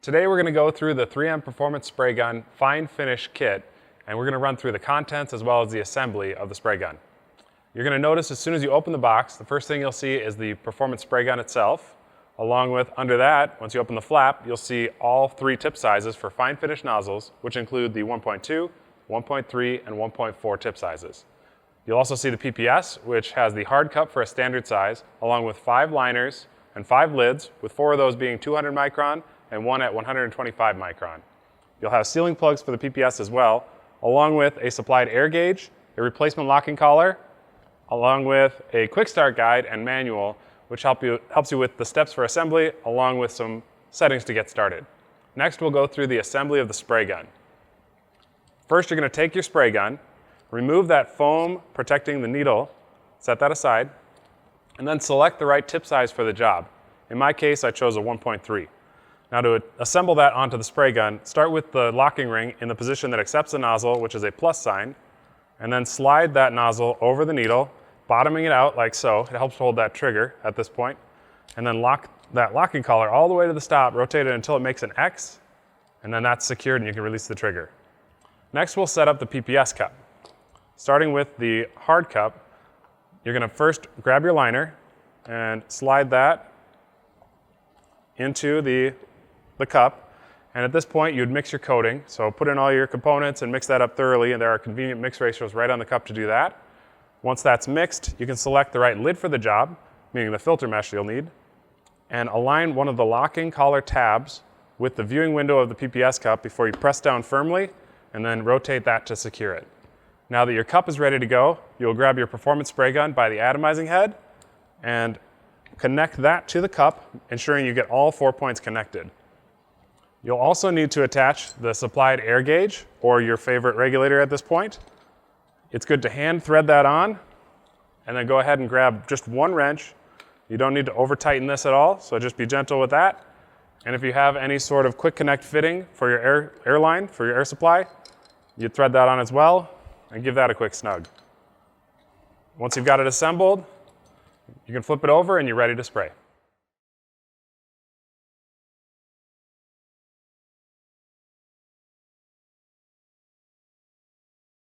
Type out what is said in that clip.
Today we're going to go through the 3M Performance Spray Gun Fine Finish Kit, and we're going to run through the contents as well as the assembly of the spray gun. You're going to notice as soon as you open the box, the first thing you'll see is the Performance Spray Gun itself. Along with, under that, once you open the flap, you'll see all three tip sizes for fine finish nozzles, which include the 1.2, 1.3, and 1.4 tip sizes. You'll also see the PPS, which has the hard cup for a standard size, along with 5 liners and 5 lids, with 4 of those being 200 micron and 1 at 125 micron. You'll have sealing plugs for the PPS as well, along with a supplied air gauge, a replacement locking collar, along with a quick start guide and manual, which helps you with the steps for assembly, along with some settings to get started. Next, we'll go through the assembly of the spray gun. First, you're going to take your spray gun, remove that foam protecting the needle, set that aside, and then select the right tip size for the job. In my case, I chose a 1.3. Now to assemble that onto the spray gun, start with the locking ring in the position that accepts the nozzle, which is a plus sign, and then slide that nozzle over the needle, bottoming it out like so. It helps hold that trigger at this point. And then lock that locking collar all the way to the stop, rotate it until it makes an X, and then that's secured and you can release the trigger. Next, we'll set up the PPS cup. Starting with the hard cup, you're going to first grab your liner and slide that into the cup. And at this point, you'd mix your coating. So put in all your components and mix that up thoroughly, and there are convenient mix ratios right on the cup to do that. Once that's mixed, you can select the right lid for the job, meaning the filter mesh you'll need, and align one of the locking collar tabs with the viewing window of the PPS cup before you press down firmly, and then rotate that to secure it. Now that your cup is ready to go, you'll grab your performance spray gun by the atomizing head and connect that to the cup, ensuring you get all 4 points connected. You'll also need to attach the supplied air gauge or your favorite regulator at this point. It's good to hand thread that on and then go ahead and grab just one wrench. You don't need to over tighten this at all, so just be gentle with that. And if you have any sort of quick connect fitting for your air line, for your air supply, you thread that on as well and give that a quick snug. Once you've got it assembled, you can flip it over and you're ready to spray.